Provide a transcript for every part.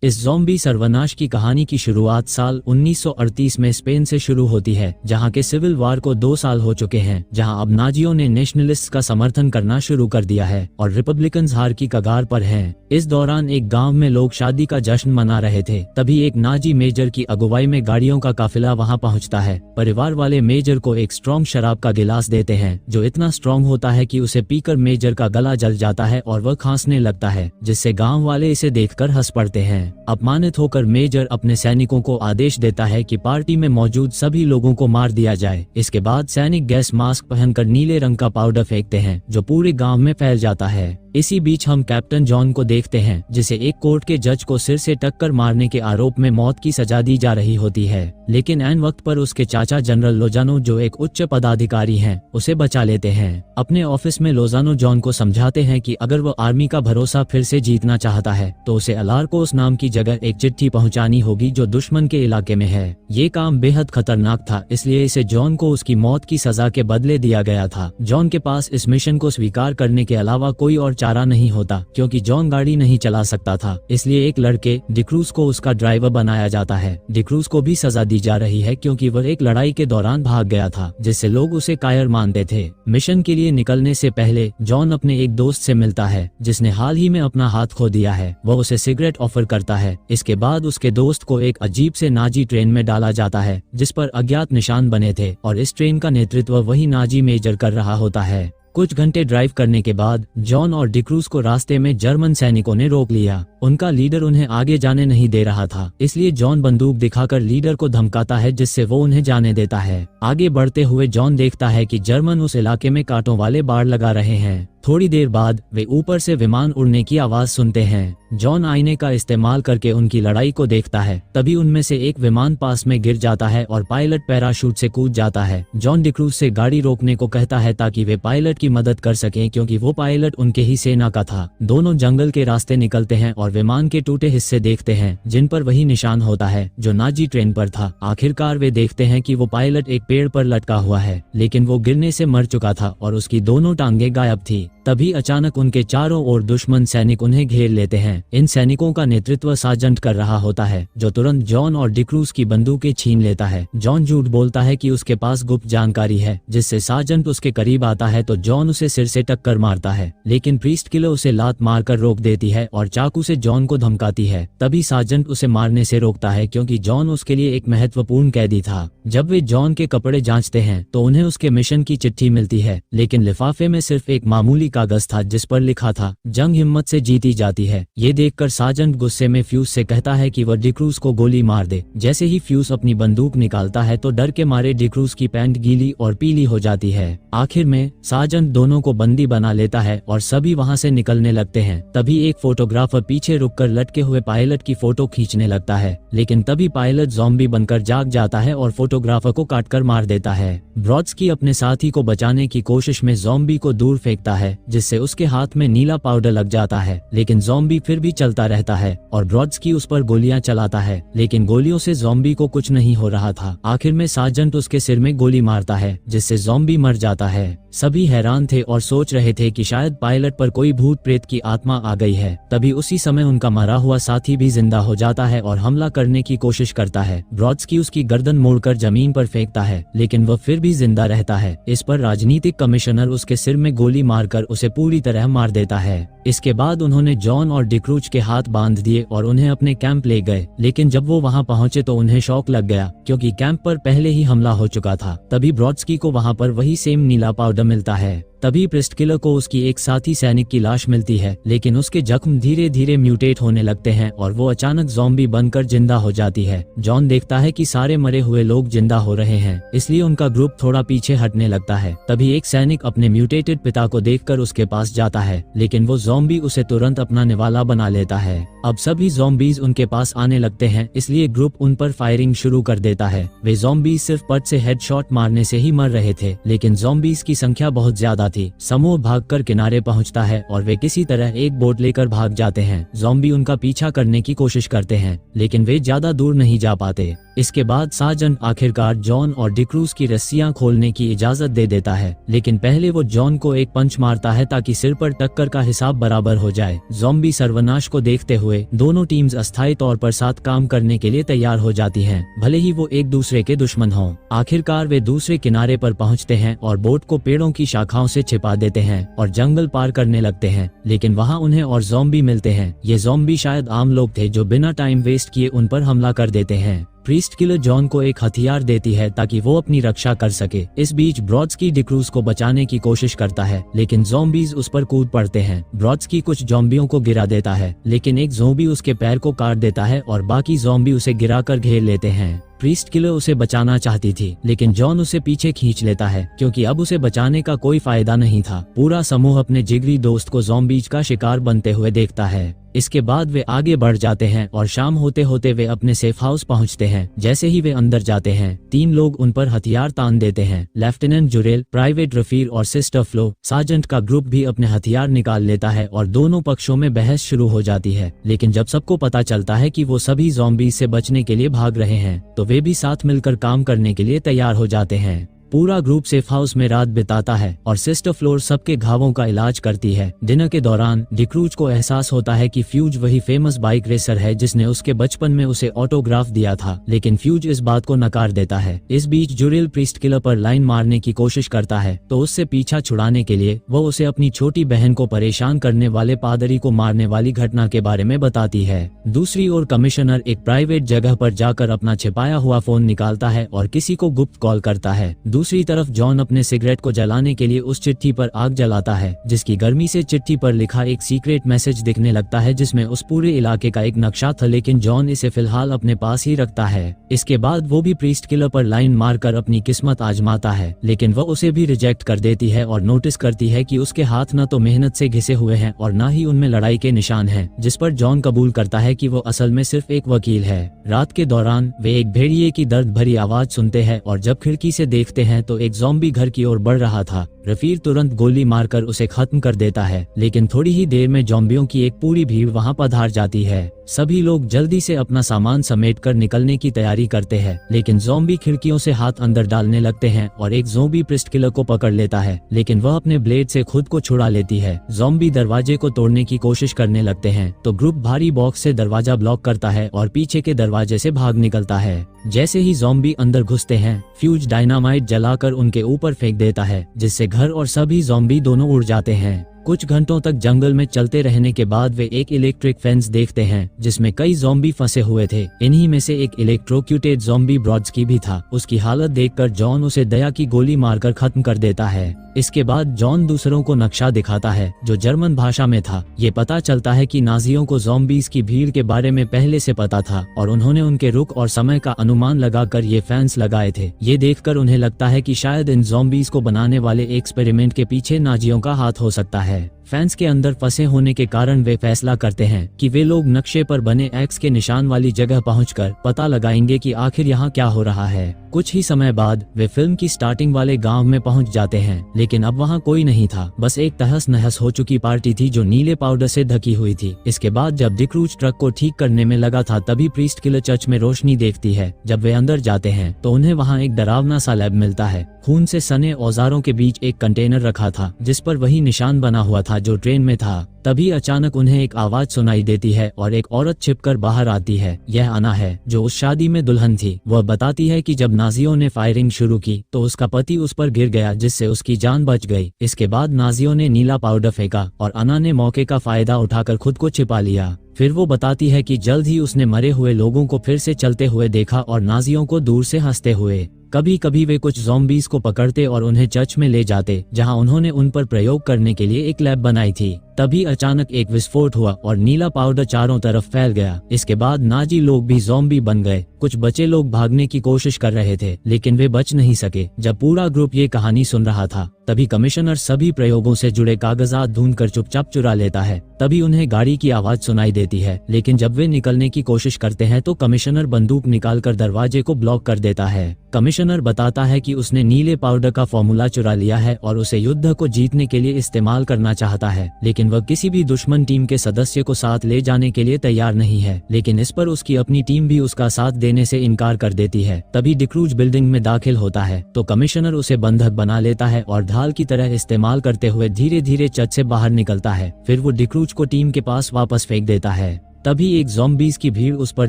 इस ज़ॉम्बी सर्वनाश की कहानी की शुरुआत साल 1938 में स्पेन से शुरू होती है, जहां के सिविल वार को 2 साल हो चुके हैं, जहां अब नाजियों ने नेशनलिस्ट्स का समर्थन करना शुरू कर दिया है और रिपब्लिकन्स हार की कगार पर हैं। इस दौरान एक गांव में लोग शादी का जश्न मना रहे थे। तभी एक नाजी मेजर की अगुवाई में गाड़ियों का काफिला वहां पहुंचता है। परिवार वाले मेजर को एक स्ट्रॉन्ग शराब का गिलास देते हैं, जो इतना स्ट्रॉन्ग होता है कि उसे पीकर मेजर का गला जल जाता है और वह खांसने लगता है, जिससे गाँव वाले इसे देखकर हंस पड़ते हैं। अपमानित होकर मेजर अपने सैनिकों को आदेश देता है कि पार्टी में मौजूद सभी लोगों को मार दिया जाए। इसके बाद सैनिक गैस मास्क पहनकर नीले रंग का पाउडर फेंकते हैं, जो पूरे गांव में फैल जाता है। इसी बीच हम कैप्टन जॉन को देखते हैं, जिसे एक कोर्ट के जज को सिर से टक्कर मारने के आरोप में मौत की सजा दी जा रही होती है, लेकिन ऐन वक्त पर उसके चाचा जनरल लोजानो, जो एक उच्च पदाधिकारी हैं, उसे बचा लेते हैं। अपने ऑफिस में लोजानो जॉन को समझाते हैं कि अगर वो आर्मी का भरोसा फिर से जीतना चाहता है तो उसे अलार्कोस नाम की जगह एक चिट्ठी पहुंचानी होगी जो दुश्मन के इलाके में है। ये काम बेहद खतरनाक था, इसलिए इसे जॉन को उसकी मौत की सजा के बदले दिया गया था। जॉन के पास इस मिशन को स्वीकार करने के अलावा कोई और चारा नहीं होता, क्योंकि जॉन गाड़ी नहीं चला सकता था। इसलिए एक लड़के डिक्रूज को उसका ड्राइवर बनाया जाता है। डिक्रूज को भी सजा दी जा रही है, क्योंकि वह एक लड़ाई के दौरान भाग गया था, जिससे लोग उसे कायर मानते थे। मिशन के लिए निकलने से पहले जॉन अपने एक दोस्त से मिलता है, जिसने हाल ही में अपना हाथ खो दिया है। वह उसे सिगरेट ऑफर करता है। इसके बाद उसके दोस्त को एक अजीब से नाजी ट्रेन में डाला जाता है, जिस पर अज्ञात निशान बने थे, और इस ट्रेन का नेतृत्व वही नाजी मेजर कर रहा होता है। कुछ घंटे ड्राइव करने के बाद जॉन और डिक्रूज को रास्ते में जर्मन सैनिकों ने रोक लिया। उनका लीडर उन्हें आगे जाने नहीं दे रहा था, इसलिए जॉन बंदूक दिखाकर लीडर को धमकाता है, जिससे वो उन्हें जाने देता है। आगे बढ़ते हुए जॉन देखता है कि जर्मन उस इलाके में कांटों वाले बाड़ लगा रहे हैं। थोड़ी देर बाद वे ऊपर से विमान उड़ने की आवाज सुनते हैं। जॉन आईने का इस्तेमाल करके उनकी लड़ाई को देखता है। तभी उनमें से एक विमान पास में गिर जाता है और पायलट पैराशूट से कूद जाता है। जॉन डिक्रूज से गाड़ी रोकने को कहता है ताकि वे पायलट की मदद कर सकें, क्योंकि वो पायलट उनके ही सेना का था। दोनों जंगल के रास्ते निकलते हैं और विमान के टूटे हिस्से देखते हैं, जिन पर वही निशान होता है जो नाजी ट्रेन पर था। आखिरकार वे देखते हैं कि वो पायलट एक पेड़ पर लटका हुआ है, लेकिन वो गिरने से मर चुका था और उसकी दोनों टांगें गायब थी। तभी अचानक उनके चारों ओर दुश्मन सैनिक उन्हें घेर लेते हैं। इन सैनिकों का नेतृत्व सार्जेंट कर रहा होता है, जो तुरंत जॉन और डिक्रूज की बंदूकें छीन लेता है। जॉन झूठ बोलता है कि उसके पास गुप्त जानकारी है, जिससे सार्जेंट उसके करीब आता है तो जॉन उसे सिर से टक्कर मारता है, लेकिन प्रीस्ट किलर उसे लात मारकर रोक देती है और चाकू से जॉन को धमकाती है। तभी सार्जेंट उसे मारने से रोकता है, क्योंकि जॉन उसके लिए एक महत्वपूर्ण कैदी था। जब वे जॉन के कपड़े जांचते हैं तो उन्हें उसके मिशन की चिट्ठी मिलती है, लेकिन लिफाफे में सिर्फ एक मामूली कागज था, जिस पर लिखा था, जंग हिम्मत से जीती जाती है। ये देखकर सार्जेंट गुस्से में फ्यूज से कहता है कि वह डिक्रूज को गोली मार दे। जैसे ही फ्यूज अपनी बंदूक निकालता है तो डर के मारे डिक्रूज की पैंट गीली और पीली हो जाती है। आखिर में सार्जेंट दोनों को बंदी बना लेता है और सभी वहां से निकलने लगते हैं। तभी एक फोटोग्राफर पीछे रुककर लटके हुए पायलट की फोटो खींचने लगता है, लेकिन तभी पायलट ज़ॉम्बी बनकर जाग जाता है और फोटोग्राफर को काटकर मार देता है। ब्रॉड्स्की अपने साथी को बचाने की कोशिश में ज़ॉम्बी को दूर फेंकता है, जिससे उसके हाथ में नीला पाउडर लग जाता है, लेकिन ज़ॉम्बी फिर भी चलता रहता है और ब्रॉड्स्की उस पर गोलियां चलाता है, लेकिन गोलियों से ज़ॉम्बी को कुछ नहीं हो रहा था। आखिर में सार्जेंट उसके सिर में गोली मारता है, जिससे ज़ॉम्बी मर जाता है। सभी हैरान थे और सोच रहे थे कि शायद पायलट पर कोई भूत प्रेत की आत्मा आ गई है। तभी उसी समय उनका मरा हुआ साथी भी जिंदा हो जाता है और हमला करने की कोशिश करता है। ब्रॉड्स्की उसकी गर्दन मोड़कर जमीन पर फेंकता है, लेकिन वह फिर भी जिंदा रहता है। इस पर राजनीतिक कमिश्नर उसके सिर में गोली मारकर उसे पूरी तरह मार देता है। इसके बाद उन्होंने जॉन और डिक्रूज के हाथ बांध दिए और उन्हें अपने कैंप ले गए, लेकिन जब वो वहां पहुंचे तो उन्हें शौक लग गया, क्योंकि कैंप पर पहले ही हमला हो चुका था। तभी ब्रॉड्स्की को वहां पर वही सेम नीला पाउडर मिलता है। तभी प्रीस्ट किलर को उसकी एक साथी सैनिक की लाश मिलती है, लेकिन उसके जख्म धीरे धीरे म्यूटेट होने लगते हैं और वो अचानक ज़ॉम्बी बनकर जिंदा हो जाती है। जॉन देखता है कि सारे मरे हुए लोग जिंदा हो रहे हैं, इसलिए उनका ग्रुप थोड़ा पीछे हटने लगता है। तभी एक सैनिक अपने म्यूटेटेड पिता को देखकर उसके पास जाता है, लेकिन वो ज़ॉम्बी उसे तुरंत अपना निवाला बना लेता है। अब सभी ज़ॉम्बीज उनके पास आने लगते हैं, इसलिए ग्रुप उन पर फायरिंग शुरू कर देता है। वे ज़ॉम्बीज सिर्फ पट से हेडशॉट मारने से ही मर रहे थे, लेकिन ज़ॉम्बीज की संख्या बहुत ज्यादा ही समूह भागकर किनारे पहुंचता है और वे किसी तरह एक बोट लेकर भाग जाते हैं। ज़ॉम्बी उनका पीछा करने की कोशिश करते हैं लेकिन वे ज्यादा दूर नहीं जा पाते। इसके बाद सार्जेंट आखिरकार जॉन और डिक्रूज की रस्सियां खोलने की इजाजत दे देता है, लेकिन पहले वो जॉन को एक पंच मारता है ताकि सिर पर टक्कर का हिसाब बराबर हो जाए। ज़ॉम्बी सर्वनाश को देखते हुए दोनों टीम्स अस्थायी तौर पर साथ काम करने के लिए तैयार हो जाती हैं, भले ही वो एक दूसरे के दुश्मन हों। आखिरकार वे दूसरे किनारे पर पहुंचते हैं और बोट को पेड़ों की शाखाओं से छिपा देते हैं और जंगल पार करने लगते हैं, लेकिन वहाँ उन्हें और ज़ॉम्बी मिलते हैं। ये ज़ॉम्बी शायद आम लोग थे जो बिना टाइम वेस्ट किए उन पर हमला कर देते हैं। प्रीस्ट किलर जॉन को एक हथियार देती है ताकि वो अपनी रक्षा कर सके। इस बीच ब्रॉड्स्की डिक्रूज को बचाने की कोशिश करता है लेकिन ज़ॉम्बीज उस पर कूद पड़ते हैं। ब्रॉड्स्की कुछ ज़ॉम्बियों को गिरा देता है लेकिन एक ज़ॉम्बी उसके पैर को काट देता है और बाकी ज़ॉम्बी उसे गिराकर घेर लेते हैं। प्रीस्ट किलर उसे बचाना चाहती थी लेकिन जॉन उसे पीछे खींच लेता है क्योंकि अब उसे बचाने का कोई फायदा नहीं था। पूरा समूह अपने जिगरी दोस्त को ज़ॉम्बीज का शिकार बनते हुए देखता है। इसके बाद वे आगे बढ़ जाते हैं और शाम होते होते वे अपने सेफ हाउस पहुंचते हैं। जैसे ही वे अंदर जाते हैं 3 लोग उन पर हथियार तान देते हैं। लेफ्टिनेंट जुरेल, प्राइवेट रफीर और सिस्टर फ्लो। सार्जेंट का ग्रुप भी अपने हथियार निकाल लेता है और दोनों पक्षों में बहस शुरू हो जाती है, लेकिन जब सबको पता चलता है कि वो सभी ज़ॉम्बीज से बचने के लिए भाग रहे हैं तो वे भी साथ मिलकर काम करने के लिए तैयार हो जाते हैं। पूरा ग्रुप सेफ हाउस में रात बिताता है और सिस्टर फ्लोर सबके घावों का इलाज करती है। डिनर के दौरान डिक्रूज को एहसास होता है कि फ्यूज वही फेमस बाइक रेसर है जिसने उसके बचपन में उसे ऑटोग्राफ दिया था, लेकिन फ्यूज इस बात को नकार देता है। इस बीच जुरेल प्रीस्ट किलर पर लाइन मारने की कोशिश करता है तो उससे पीछा छुड़ाने के लिए वो उसे अपनी छोटी बहन को परेशान करने वाले पादरी को मारने वाली घटना के बारे में बताती है। दूसरी ओर कमिश्नर एक प्राइवेट जगह पर जाकर अपना छिपाया हुआ फोन निकालता है और किसी को गुप्त कॉल करता है। दूसरी तरफ जॉन अपने सिगरेट को जलाने के लिए उस चिट्ठी पर आग जलाता है जिसकी गर्मी से चिट्ठी पर लिखा एक सीक्रेट मैसेज दिखने लगता है जिसमें उस पूरे इलाके का एक नक्शा था, लेकिन जॉन इसे फिलहाल अपने पास ही रखता है। इसके बाद वो भी प्रीस्ट किलर पर लाइन मारकर अपनी किस्मत आजमाता है, लेकिन वह उसे भी रिजेक्ट कर देती है और नोटिस करती है कि उसके हाथ न तो मेहनत से घिसे हुए हैं और न ही उनमें लड़ाई के निशान हैं, जिस पर जॉन कबूल करता है कि वो असल में सिर्फ एक वकील है। रात के दौरान वे एक भेड़िए की दर्द भरी आवाज सुनते हैं और जब खिड़की से देखते हैं तो एक ज़ॉम्बी घर की ओर बढ़ रहा था। रफीर तुरंत गोली मारकर उसे खत्म कर देता है, लेकिन थोड़ी ही देर में ज़ॉम्बियों की एक पूरी भीड़ वहां पधार जाती है। सभी लोग जल्दी से अपना सामान समेटकर निकलने की तैयारी करते हैं, लेकिन ज़ॉम्बी खिड़कियों से हाथ अंदर डालने लगते हैं और एक ज़ॉम्बी प्रीस्ट किलर को पकड़ लेता है, लेकिन वह अपने ब्लेड से खुद को छुड़ा लेती है। ज़ॉम्बी दरवाजे को तोड़ने की कोशिश करने लगते हैं तो ग्रुप भारी बॉक्स से दरवाजा ब्लॉक करता है और पीछे के दरवाजे से भाग निकलता है। जैसे ही ज़ॉम्बी अंदर घुसते हैं, फ्यूज डायनामाइट जलाकर उनके ऊपर फेंक देता है, जिससे घर और सभी ज़ॉम्बी दोनों उड़ जाते हैं। कुछ घंटों तक जंगल में चलते रहने के बाद वे एक इलेक्ट्रिक फेंस देखते हैं जिसमें कई ज़ॉम्बी फंसे हुए थे। इन्हीं में से एक इलेक्ट्रोक्यूटेड ज़ॉम्बी ब्रॉड्स्की भी था। उसकी हालत देखकर जॉन उसे दया की गोली मारकर खत्म कर देता है। इसके बाद जॉन दूसरों को नक्शा दिखाता है जो जर्मन भाषा में था। ये पता चलता है कि नाजियों को ज़ॉम्बीज की भीड़ के बारे में पहले से पता था और उन्होंने उनके रुख और समय का अनुमान लगाकर ये फैंस लगाए थे। ये देखकर उन्हें लगता है कि शायद इन ज़ॉम्बीज को बनाने वाले एक्सपेरिमेंट के पीछे नाजियों का हाथ हो सकता है। फैंस के अंदर फंसे होने के कारण वे फैसला करते हैं कि वे लोग नक्शे पर बने एक्स के निशान वाली जगह पहुंचकर पता लगाएंगे कि आखिर यहाँ क्या हो रहा है। कुछ ही समय बाद वे फिल्म की स्टार्टिंग वाले गांव में पहुंच जाते हैं, लेकिन अब वहाँ कोई नहीं था। बस एक तहस नहस हो चुकी पार्टी थी जो नीले पाउडर से ढकी हुई थी। इसके बाद जब डिक्रूज ट्रक को ठीक करने में लगा था तभी प्रीस्ट किलर चर्च में रोशनी देखती है। जब वे अंदर जाते हैं तो उन्हें वहाँ एक डरावना सा लैब मिलता है। खून से सने औजारों के बीच एक कंटेनर रखा था जिस पर वही निशान बना हुआ था जो ट्रेन में था। तभी अचानक उन्हें एक आवाज सुनाई देती है और एक औरत छिपकर बाहर आती है। यह अना है जो उस शादी में दुल्हन थी। वह बताती है कि जब नाजियों ने फायरिंग शुरू की तो उसका पति उस पर गिर गया जिससे उसकी जान बच गई। इसके बाद नाजियों ने नीला पाउडर फेंका और अना ने मौके का फायदा उठाकर खुद को छिपा लिया। फिर वो बताती है कि जल्द ही उसने मरे हुए लोगों को फिर से चलते हुए देखा और नाजियों को दूर से हंसते हुए। कभी कभी वे कुछ ज़ॉम्बीज को पकड़ते और उन्हें चर्च में ले जाते जहां उन्होंने उन पर प्रयोग करने के लिए एक लैब बनाई थी। तभी अचानक एक विस्फोट हुआ और नीला पाउडर चारों तरफ फैल गया। इसके बाद नाजी लोग भी ज़ॉम्बी बन गए। कुछ बचे लोग भागने की कोशिश कर रहे थे लेकिन वे बच नहीं सके। जब पूरा ग्रुप ये कहानी सुन रहा था तभी कमिश्नर सभी प्रयोगों से जुड़े कागजात ढूंढकर चुपचाप चुरा लेता है। तभी उन्हें गाड़ी की आवाज सुनाई देती है, लेकिन जब वे निकलने की कोशिश करते हैं तो कमिश्नर बंदूक निकालकर दरवाजे को ब्लॉक कर देता है। कमिश्नर बताता है कि उसने नीले पाउडर का फॉर्मूला चुरा लिया है और उसे युद्ध को जीतने के लिए इस्तेमाल करना चाहता है, लेकिन वह किसी भी दुश्मन टीम के सदस्य को साथ ले जाने के लिए तैयार नहीं है। लेकिन इस पर उसकी अपनी टीम भी उसका साथ देने से इनकार कर देती है। तभी डिक्रूज बिल्डिंग में दाखिल होता है तो कमिश्नर उसे बंधक बना लेता है और ढाल की तरह इस्तेमाल करते हुए धीरे धीरे चर्च से बाहर निकलता है। फिर वो डिक्रूज को टीम के पास वापस फेंक देता है। तभी एक ज़ॉम्बीज़ की भीड़ उस पर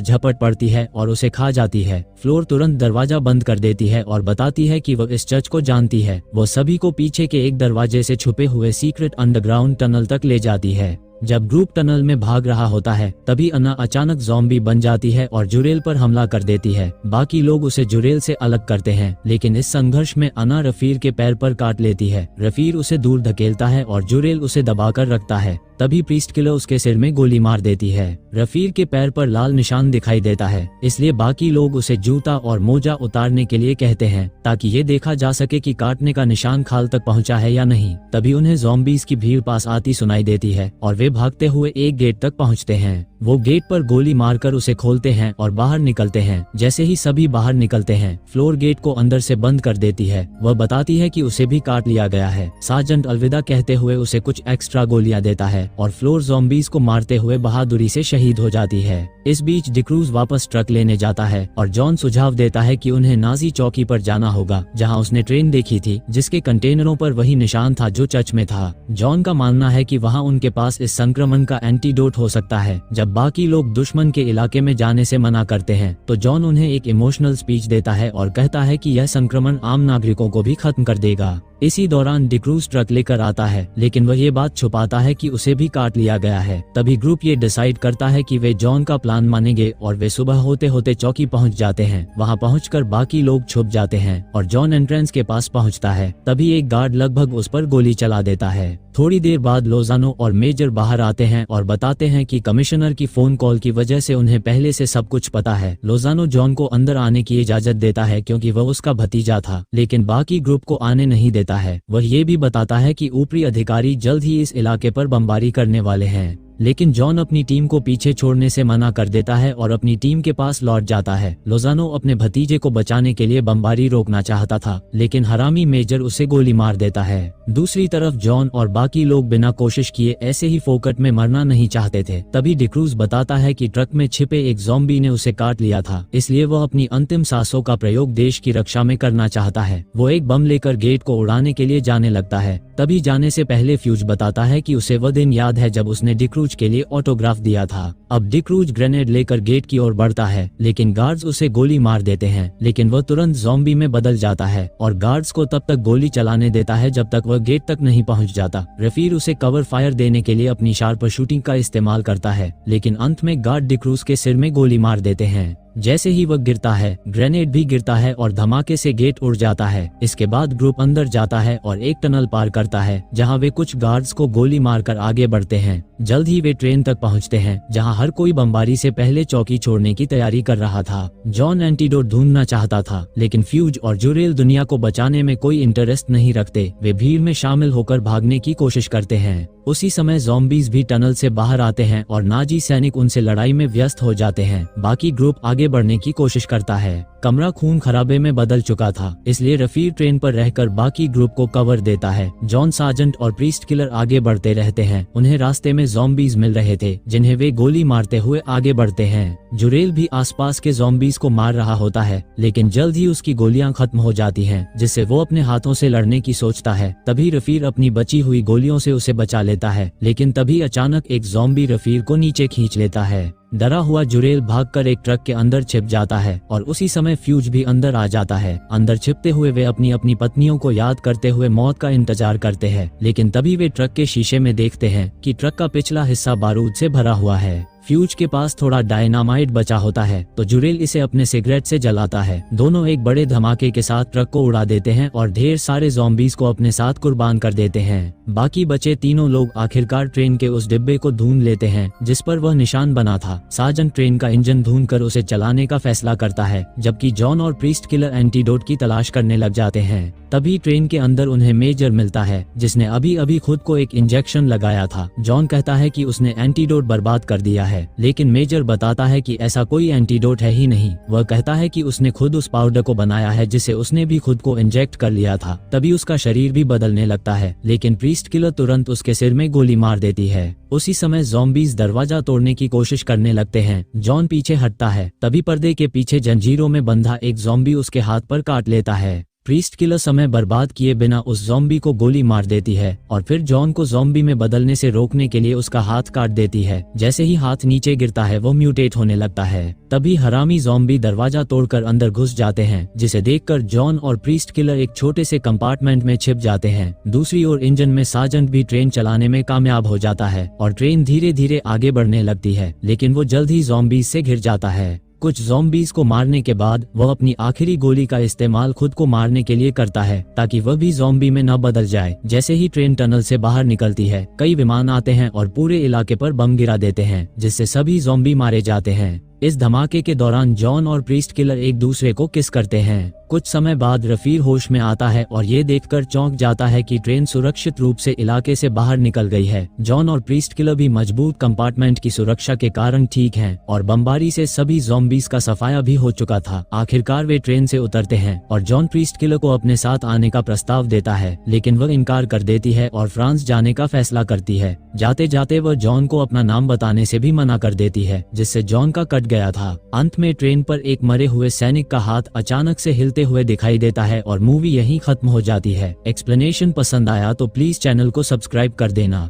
झपट पड़ती है और उसे खा जाती है। फ्लोर तुरंत दरवाजा बंद कर देती है और बताती है कि वह इस चर्च को जानती है। वो सभी को पीछे के एक दरवाजे से छुपे हुए सीक्रेट अंडरग्राउंड टनल तक ले जाती है। जब ग्रुप टनल में भाग रहा होता है तभी अन्ना अचानक ज़ॉम्बी बन जाती है और जुरेल पर हमला कर देती है। बाकी लोग उसे जुरेल से अलग करते हैं, लेकिन इस संघर्ष में अन्ना रफीर के पैर पर काट लेती है। रफीर उसे दूर धकेलता है और जुरेल उसे दबाकर रखता है। तभी प्रीस्ट किलर उसके सिर में गोली मार देती है। रफीर के पैर पर लाल निशान दिखाई देता है, इसलिए बाकी लोग उसे जूता और मोजा उतारने के लिए कहते हैं ताकि ये देखा जा सके कि काटने का निशान खाल तक पहुंचा है या नहीं। तभी उन्हें ज़ॉम्बीज़ की भीड़ पास आती सुनाई देती है और वे भागते हुए एक गेट तक पहुंचते हैं। वो गेट पर गोली मारकर उसे खोलते हैं और बाहर निकलते हैं। जैसे ही सभी बाहर निकलते हैं फ्लोर गेट को अंदर से बंद कर देती है। वह बताती है कि उसे भी काट लिया गया है। सार्जेंट अलविदा कहते हुए उसे कुछ एक्स्ट्रा गोलियां देता है और फ्लोर ज़ॉम्बीज़ को मारते हुए बहादुरी से शहीद हो जाती है। इस बीच डिक्रूज वापस ट्रक लेने जाता है और जॉन सुझाव देता है कि उन्हें नाजी चौकी पर जाना होगा जहां उसने ट्रेन देखी थी जिसके कंटेनरों पर वही निशान था जो चर्च में था। जॉन का मानना है कि वहां उनके पास इस संक्रमण का एंटीडोट हो सकता है। जब बाकी लोग दुश्मन के इलाके में जाने से मना करते हैं तो जॉन उन्हें एक इमोशनल स्पीच देता है और कहता है कि यह संक्रमण आम नागरिकों को भी खत्म कर देगा। इसी दौरान डिक्रूज ट्रक लेकर आता है, लेकिन वह ये बात छुपाता है कि उसे भी काट लिया गया है। तभी ग्रुप ये डिसाइड करता है कि वे जॉन का प्लान मानेंगे और वे सुबह होते होते चौकी पहुंच जाते हैं। वहां पहुंचकर बाकी लोग छुप जाते हैं और जॉन एंट्रेंस के पास पहुंचता है। तभी एक गार्ड लगभग उस पर गोली चला देता है। थोड़ी देर बाद लोजानो और मेजर बाहर आते हैं और बताते हैं कि कमिश्नर की फोन कॉल की वजह से उन्हें पहले से सब कुछ पता है। लोजानो जॉन को अंदर आने की इजाजत देता है क्योंकि वह उसका भतीजा था, लेकिन बाकी ग्रुप को आने नहीं देता है। वह ये भी बताता है कि ऊपरी अधिकारी जल्द ही इस इलाके पर बमबारी करने वाले हैं, लेकिन जॉन अपनी टीम को पीछे छोड़ने से मना कर देता है और अपनी टीम के पास लौट जाता है। लोजानो अपने भतीजे को बचाने के लिए बमबारी रोकना चाहता था, लेकिन हरामी मेजर उसे गोली मार देता है। दूसरी तरफ जॉन और बाकी लोग बिना कोशिश किए ऐसे ही फोकट में मरना नहीं चाहते थे। तभी डिक्रूज बताता है कि ट्रक में छिपे एक ज़ॉम्बी ने उसे काट लिया था, इसलिए वह अपनी अंतिम सांसों का प्रयोग देश की रक्षा में करना चाहता है। वो एक बम लेकर गेट को उड़ाने के लिए जाने लगता है। तभी जाने से पहले फ्यूज बताता है कि उसे वह दिन याद है जब उसने डिक्रूज के लिए ऑटोग्राफ दिया था। अब डिक्रूज ग्रेनेड लेकर गेट की ओर बढ़ता है, लेकिन गार्ड्स उसे गोली मार देते हैं, लेकिन वह तुरंत ज़ॉम्बी में बदल जाता है और गार्ड्स को तब तक गोली चलाने देता है जब तक वह गेट तक नहीं पहुंच जाता। रफीर उसे कवर फायर देने के लिए अपनी शार्प शूटिंग का इस्तेमाल करता है, लेकिन अंत में गार्ड डिक्रूज के सिर में गोली मार देते हैं। जैसे ही वह गिरता है ग्रेनेड भी गिरता है और धमाके से गेट उड़ जाता है। इसके बाद ग्रुप अंदर जाता है और एक टनल पार करता है जहां वे कुछ गार्ड्स को गोली मारकर आगे बढ़ते हैं। जल्द ही वे ट्रेन तक पहुंचते हैं जहां हर कोई बमबारी से पहले चौकी छोड़ने की तैयारी कर रहा था। जॉन एंटीडोट ढूंढना चाहता था, लेकिन फ्यूज और जुरेल दुनिया को बचाने में कोई इंटरेस्ट नहीं रखते। वे भीड़ में शामिल होकर भागने की कोशिश करते हैं। उसी समय ज़ॉम्बीज़ भी टनल से बाहर आते हैं और नाजी सैनिक उनसे लड़ाई में व्यस्त हो जाते हैं। बाकी ग्रुप आगे बढ़ने की कोशिश करता है। कमरा खून खराबे में बदल चुका था, इसलिए रफीर ट्रेन पर रहकर बाकी ग्रुप को कवर देता है। जॉन सार्जेंट और प्रीस्ट किलर आगे बढ़ते रहते हैं। उन्हें रास्ते में ज़ॉम्बीज़ मिल रहे थे जिन्हें वे गोली मारते हुए आगे बढ़ते हैं। जुरेल भी आसपास के ज़ॉम्बीज़ को मार रहा होता है, लेकिन जल्द ही उसकी गोलियां खत्म हो जाती हैं, जिससे वो अपने हाथों से लड़ने की सोचता है। तभी रफीर अपनी बची हुई गोलियों से उसे बचा लेता है, लेकिन तभी अचानक एक ज़ॉम्बी रफीर को नीचे खींच लेता है। डरा हुआ जुरेल भागकर एक ट्रक के अंदर छिप जाता है और उसी समय फ्यूज भी अंदर आ जाता है। अंदर छिपते हुए वे अपनी अपनी पत्नियों को याद करते हुए मौत का इंतजार करते हैं, लेकिन तभी वे ट्रक के शीशे में देखते हैं कि ट्रक का पिछला हिस्सा बारूद से भरा हुआ है। फ्यूज के पास थोड़ा डायनामाइट बचा होता है तो जुरेल इसे अपने सिगरेट से जलाता है। दोनों एक बड़े धमाके के साथ ट्रक को उड़ा देते हैं और ढेर सारे ज़ॉम्बीज़ को अपने साथ कुर्बान कर देते हैं। बाकी बचे तीनों लोग आखिरकार ट्रेन के उस डिब्बे को ढूंढ लेते हैं जिस पर वह निशान बना था। सार्जेंट ट्रेन का इंजन ढूंढकर उसे चलाने का फैसला करता है, जबकि जॉन और प्रीस्ट किलर एंटीडोट की तलाश करने लग जाते हैं। तभी ट्रेन के अंदर उन्हें मेजर मिलता है जिसने अभी अभी खुद को एक इंजेक्शन लगाया था। जॉन कहता है कि उसने एंटीडोट बर्बाद कर दिया है, लेकिन मेजर बताता है कि ऐसा कोई एंटीडोट है ही नहीं। वह कहता है कि उसने खुद उस पाउडर को बनाया है जिसे उसने भी खुद को इंजेक्ट कर लिया था। तभी उसका शरीर भी बदलने लगता है, लेकिन प्रीस्ट किलर तुरंत उसके सिर में गोली मार देती है। उसी समय ज़ॉम्बीज़ दरवाजा तोड़ने की कोशिश करने लगते हैं। जॉन पीछे हटता है, तभी पर्दे के पीछे जंजीरों में बंधा एक ज़ॉम्बी उसके हाथ पर काट लेता है। प्रीस्ट किलर समय बर्बाद किए बिना उस ज़ॉम्बी को गोली मार देती है और फिर जॉन को ज़ॉम्बी में बदलने से रोकने के लिए उसका हाथ काट देती है। जैसे ही हाथ नीचे गिरता है वो म्यूटेट होने लगता है। तभी हरामी ज़ॉम्बी दरवाजा तोड़कर अंदर घुस जाते हैं, जिसे देखकर जॉन और प्रीस्ट किलर एक छोटे से कंपार्टमेंट में छिप जाते हैं। दूसरी ओर इंजन में सार्जेंट भी ट्रेन चलाने में कामयाब हो जाता है और ट्रेन धीरे धीरे आगे बढ़ने लगती है, लेकिन वो जल्द ही ज़ॉम्बीज़ से घिर जाता है। कुछ ज़ॉम्बीज़ को मारने के बाद वह अपनी आखिरी गोली का इस्तेमाल खुद को मारने के लिए करता है ताकि वह भी ज़ॉम्बी में न बदल जाए। जैसे ही ट्रेन टनल से बाहर निकलती है, कई विमान आते हैं और पूरे इलाके पर बम गिरा देते हैं, जिससे सभी ज़ॉम्बी मारे जाते हैं। इस धमाके के दौरान जॉन और प्रीस्ट किलर एक दूसरे को किस करते हैं। कुछ समय बाद रफीर होश में आता है और ये देखकर चौंक जाता है कि ट्रेन सुरक्षित रूप से इलाके से बाहर निकल गई है। जॉन और प्रीस्ट किलर भी मजबूत कंपार्टमेंट की सुरक्षा के कारण ठीक हैं और बमबारी से सभी ज़ॉम्बीज़ का सफाया भी हो चुका था। आखिरकार वे ट्रेन से उतरते हैं और जॉन प्रीस्ट किलर को अपने साथ आने का प्रस्ताव देता है, लेकिन वह इनकार कर देती है और फ्रांस जाने का फैसला करती है। जाते जाते वह जॉन को अपना नाम बताने से भी मना कर देती है, जिससे जॉन का कट गया था। अंत में ट्रेन पर एक मरे हुए सैनिक का हाथ अचानक से हिलते हुए दिखाई देता है और मूवी यहीं खत्म हो जाती है। एक्सप्लेनेशन पसंद आया तो प्लीज चैनल को सब्सक्राइब कर देना।